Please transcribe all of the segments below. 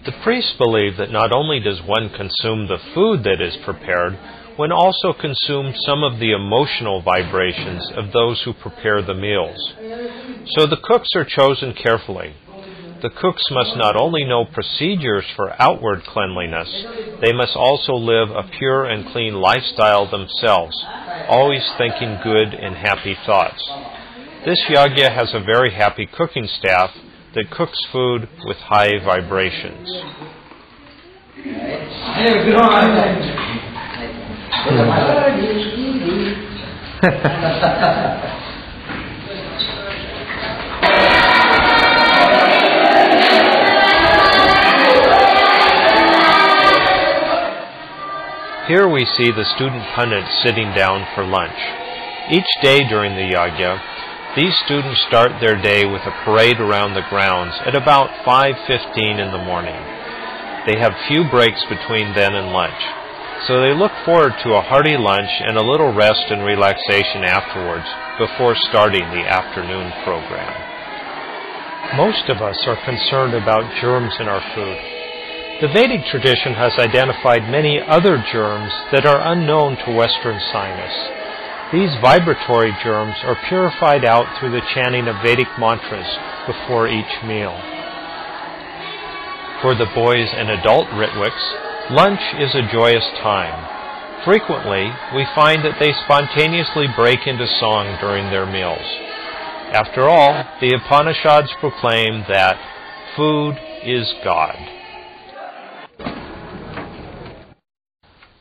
The priests believe that not only does one consume the food that is prepared, one also consumes some of the emotional vibrations of those who prepare the meals. So the cooks are chosen carefully. The cooks must not only know procedures for outward cleanliness, they must also live a pure and clean lifestyle themselves, always thinking good and happy thoughts. This yagya has a very happy cooking staff that cooks food with high vibrations. Here we see the student pundits sitting down for lunch. Each day during the yagya, these students start their day with a parade around the grounds at about 5:15 in the morning. They have few breaks between then and lunch, so they look forward to a hearty lunch and a little rest and relaxation afterwards before starting the afternoon program. Most of us are concerned about germs in our food. The Vedic tradition has identified many other germs that are unknown to Western scientists. These vibratory germs are purified out through the chanting of Vedic mantras before each meal. For the boys and adult Ritwiks, lunch is a joyous time. Frequently, we find that they spontaneously break into song during their meals. After all, the Upanishads proclaim that food is God.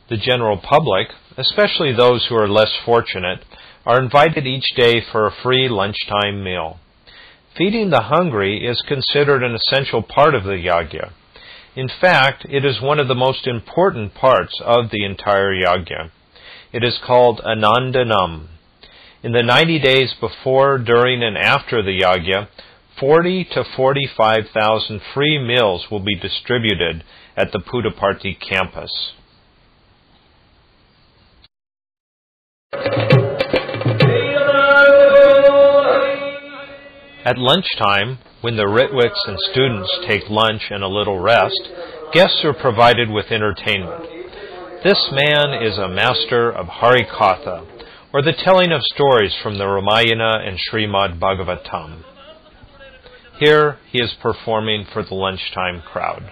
The general public, especially those who are less fortunate, are invited each day for a free lunchtime meal. Feeding the hungry is considered an essential part of the yagya. In fact, it is one of the most important parts of the entire yagya. It is called Anandanam. In the 90 days before, during, and after the yagya, 40 to 45,000 free meals will be distributed at the Puttaparthy campus. At lunchtime, when the Ritwiks and students take lunch and a little rest, guests are provided with entertainment. This man is a master of Harikatha, or the telling of stories from the Ramayana and Srimad Bhagavatam. Here he is performing for the lunchtime crowd.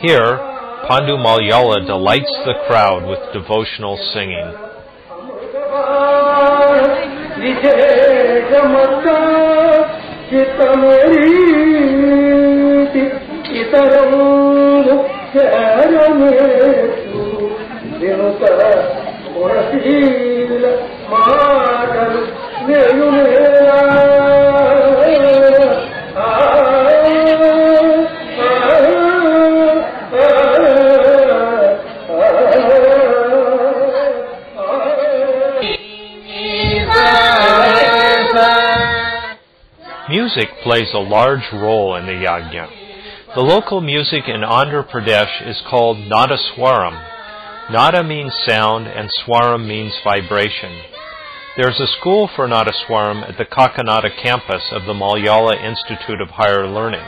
Here, Pandu Malayala delights the crowd with devotional singing. Music plays a large role in the yagya. The local music in Andhra Pradesh is called Nadaswaram. Nada means sound and swaram means vibration. There is a school for Nadaswaram at the Kakinada campus of the Malayala Institute of Higher Learning.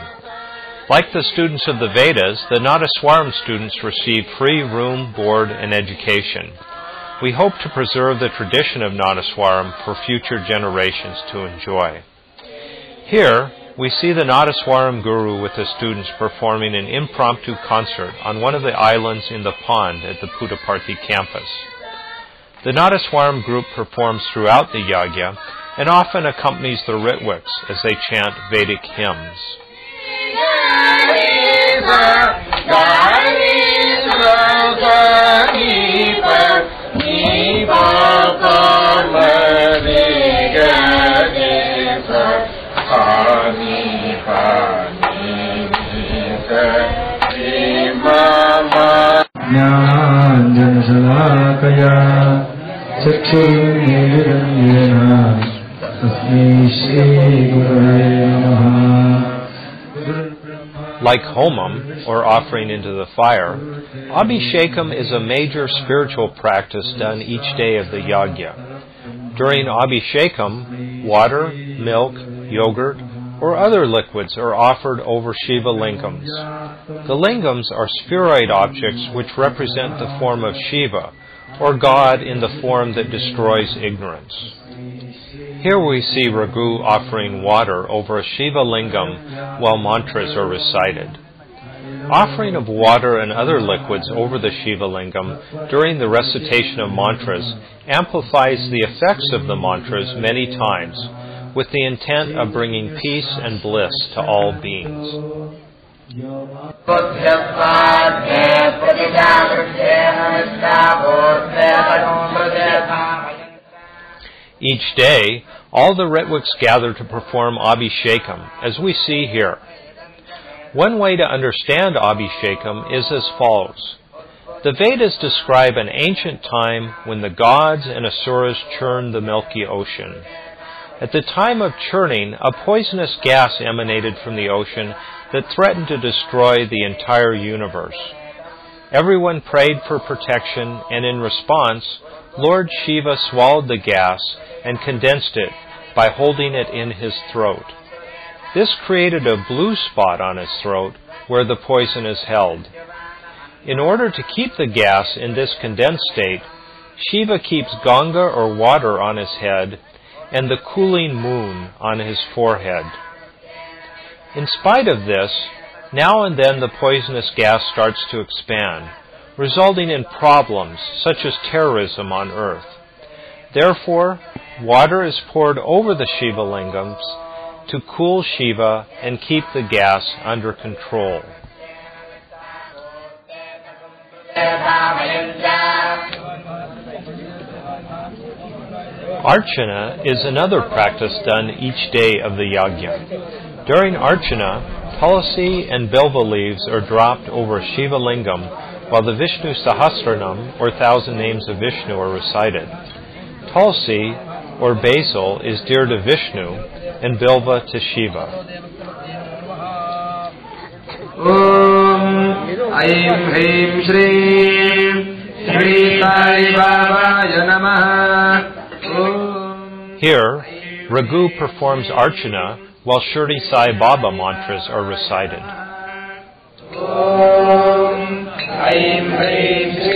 Like the students of the Vedas, the Nadaswaram students receive free room, board, and education. We hope to preserve the tradition of Nadaswaram for future generations to enjoy. Here, we see the Nadaswaram Guru with the students performing an impromptu concert on one of the islands in the pond at the Puttaparthy campus. The Nadaswaram group performs throughout the yagya and often accompanies the Ritwiks as they chant Vedic hymns. Like homam, or offering into the fire, Abhishekam is a major spiritual practice done each day of the yagna. During Abhishekam, water, milk, yogurt, or other liquids are offered over Shiva lingams. The lingams are spheroid objects which represent the form of Shiva, or God in the form that destroys ignorance. Here we see Raghu offering water over a Shiva lingam while mantras are recited. Offering of water and other liquids over the Shiva lingam during the recitation of mantras amplifies the effects of the mantras many times, with the intent of bringing peace and bliss to all beings. Each day, all the Ritwiks gather to perform Abhishekam, as we see here. One way to understand Abhishekam is as follows. The Vedas describe an ancient time when the gods and asuras churned the milky ocean. At the time of churning, a poisonous gas emanated from the ocean that threatened to destroy the entire universe. Everyone prayed for protection, and in response, Lord Shiva swallowed the gas and condensed it by holding it in his throat. This created a blue spot on his throat where the poison is held. In order to keep the gas in this condensed state, Shiva keeps Ganga or water on his head and the cooling moon on his forehead. In spite of this, now and then the poisonous gas starts to expand, resulting in problems such as terrorism on earth. Therefore, water is poured over the Shiva lingams to cool Shiva and keep the gas under control. Archana is another practice done each day of the yagna. During Archana, tulsi and bilva leaves are dropped over Shiva lingam while the Vishnu Sahasranam, or 1,000 names of Vishnu, are recited. Tulsi, or basil, is dear to Vishnu, and bilva to Shiva. Om Aim Hrim Shri Shri Sai Babaya Namaha. Here, Raghu performs Archana while Shirdi Sai Baba mantras are recited. Om Aim Hrim